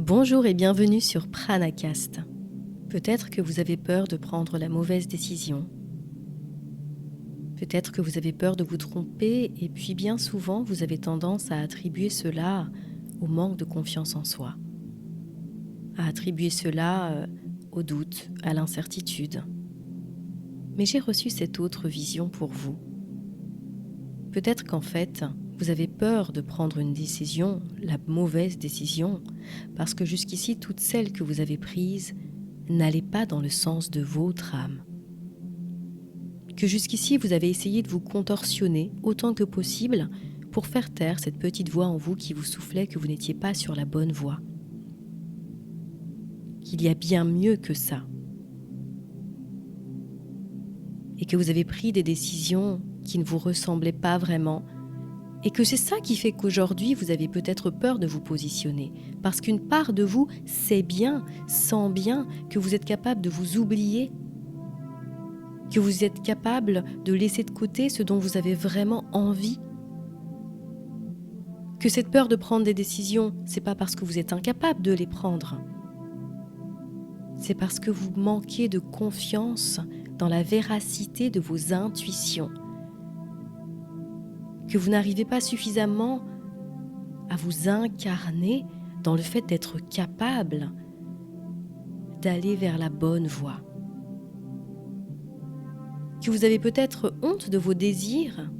Bonjour et bienvenue sur Pranacast. Peut-être que vous avez peur de prendre la mauvaise décision. Peut-être que vous avez peur de vous tromper et puis bien souvent vous avez tendance à attribuer cela au manque de confiance en soi. À attribuer cela au doute, à l'incertitude. Mais j'ai reçu cette autre vision pour vous. Peut-être qu'en fait, vous avez peur de prendre une décision, la mauvaise décision, parce que jusqu'ici, toutes celles que vous avez prises n'allaient pas dans le sens de votre âme. Que jusqu'ici, vous avez essayé de vous contorsionner autant que possible pour faire taire cette petite voix en vous qui vous soufflait que vous n'étiez pas sur la bonne voie. Qu'il y a bien mieux que ça. Et que vous avez pris des décisions qui ne vous ressemblaient pas vraiment, et que c'est ça qui fait qu'aujourd'hui vous avez peut-être peur de vous positionner, parce qu'une part de vous sait bien, sent bien que vous êtes capable de vous oublier, que vous êtes capable de laisser de côté ce dont vous avez vraiment envie, que cette peur de prendre des décisions, c'est pas parce que vous êtes incapable de les prendre, c'est parce que vous manquez de confiance dans la véracité de vos intuitions, que vous n'arrivez pas suffisamment à vous incarner dans le fait d'être capable d'aller vers la bonne voie. Que vous avez peut-être honte de vos désirs,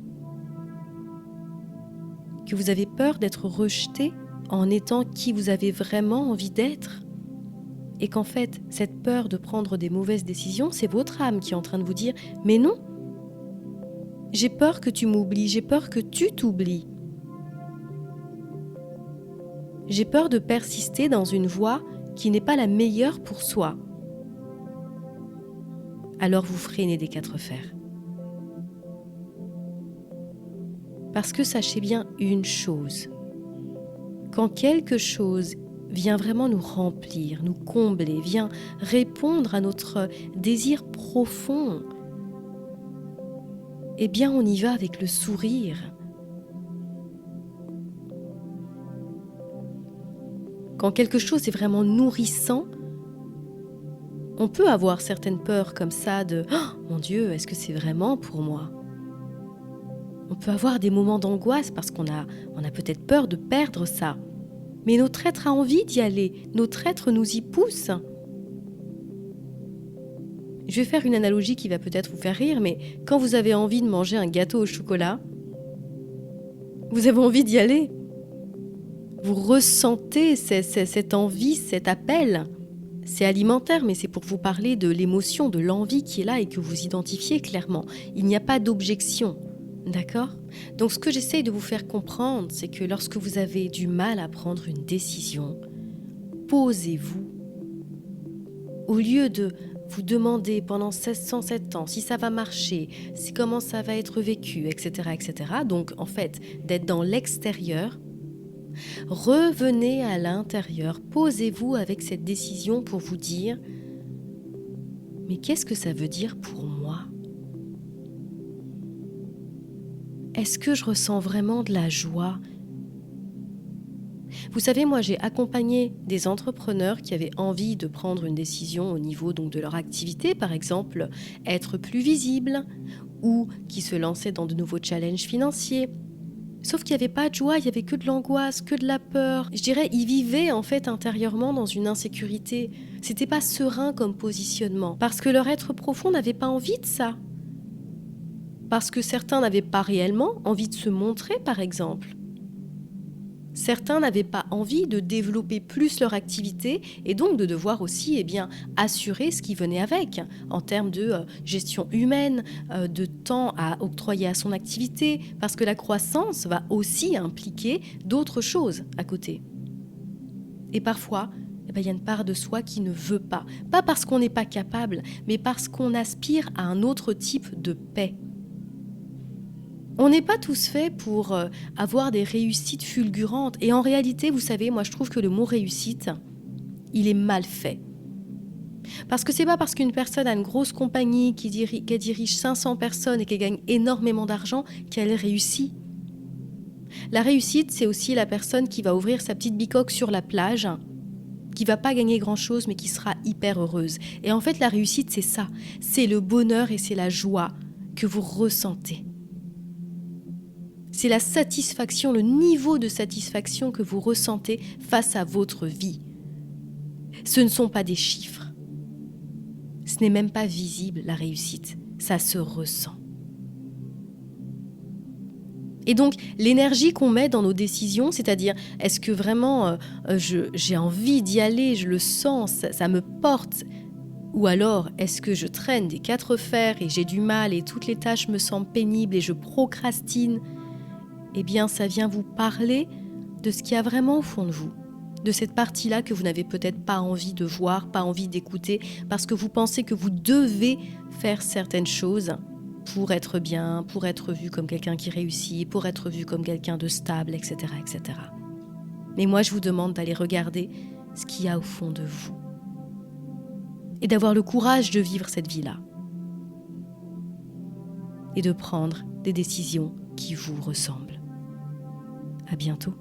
que vous avez peur d'être rejeté en étant qui vous avez vraiment envie d'être, et qu'en fait, cette peur de prendre des mauvaises décisions, c'est votre âme qui est en train de vous dire « Mais non, j'ai peur que tu m'oublies, j'ai peur que tu t'oublies. J'ai peur de persister dans une voie qui n'est pas la meilleure pour soi. » Alors vous freinez des quatre fers. Parce que sachez bien une chose, quand quelque chose vient vraiment nous remplir, nous combler, vient répondre à notre désir profond, eh bien on y va avec le sourire. Quand quelque chose est vraiment nourrissant, on peut avoir certaines peurs comme ça de « Oh mon Dieu, est-ce que c'est vraiment pour moi ?» On peut avoir des moments d'angoisse parce qu'on a peut-être peur de perdre ça. Mais notre être a envie d'y aller, notre être nous y pousse. Je vais faire une analogie qui va peut-être vous faire rire, mais quand vous avez envie de manger un gâteau au chocolat, vous avez envie d'y aller. Vous ressentez cette envie, cet appel. C'est alimentaire, mais c'est pour vous parler de l'émotion, de l'envie qui est là et que vous identifiez clairement. Il n'y a pas d'objection, d'accord ? Donc ce que j'essaye de vous faire comprendre, c'est que lorsque vous avez du mal à prendre une décision, posez-vous. Au lieu de vous demander pendant 107 ans si ça va marcher, comment ça va être vécu, etc., etc. Donc en fait, d'être dans l'extérieur, revenez à l'intérieur, posez-vous avec cette décision pour vous dire « Mais qu'est-ce que ça veut dire pour moi ? Est-ce que je ressens vraiment de la joie ? » Vous savez, moi j'ai accompagné des entrepreneurs qui avaient envie de prendre une décision au niveau donc de leur activité, par exemple être plus visible, ou qui se lançaient dans de nouveaux challenges financiers. Sauf qu'il n'y avait pas de joie, il n'y avait que de l'angoisse, que de la peur. Je dirais, ils vivaient en fait intérieurement dans une insécurité. C'était pas serein comme positionnement, parce que leur être profond n'avait pas envie de ça. Parce que certains n'avaient pas réellement envie de se montrer, par exemple. Certains n'avaient pas envie de développer plus leur activité et donc de devoir aussi assurer ce qui venait avec en termes de gestion humaine, de temps à octroyer à son activité, parce que la croissance va aussi impliquer d'autres choses à côté. Et parfois, il y a une part de soi qui ne veut pas parce qu'on n'est pas capable, mais parce qu'on aspire à un autre type de paix. On n'est pas tous faits pour avoir des réussites fulgurantes. Et en réalité, vous savez, moi je trouve que le mot réussite, il est mal fait. Parce que c'est pas parce qu'une personne a une grosse compagnie qu'elle dirige 500 personnes et qu'elle gagne énormément d'argent qu'elle réussit. La réussite, c'est aussi la personne qui va ouvrir sa petite bicoque sur la plage qui va pas gagner grand-chose, mais qui sera hyper heureuse. Et en fait, la réussite, c'est ça. C'est le bonheur et c'est la joie que vous ressentez. C'est la satisfaction, le niveau de satisfaction que vous ressentez face à votre vie. Ce ne sont pas des chiffres. Ce n'est même pas visible, la réussite. Ça se ressent. Et donc, l'énergie qu'on met dans nos décisions, c'est-à-dire, est-ce que vraiment j'ai envie d'y aller, je le sens, ça me porte, ou alors, est-ce que je traîne des 4 fers et j'ai du mal et toutes les tâches me semblent pénibles et je procrastine? Eh bien, ça vient vous parler de ce qu'il y a vraiment au fond de vous, de cette partie-là que vous n'avez peut-être pas envie de voir, pas envie d'écouter, parce que vous pensez que vous devez faire certaines choses pour être bien, pour être vu comme quelqu'un qui réussit, pour être vu comme quelqu'un de stable, etc., etc. Mais moi, je vous demande d'aller regarder ce qu'il y a au fond de vous et d'avoir le courage de vivre cette vie-là et de prendre des décisions qui vous ressemblent. À bientôt.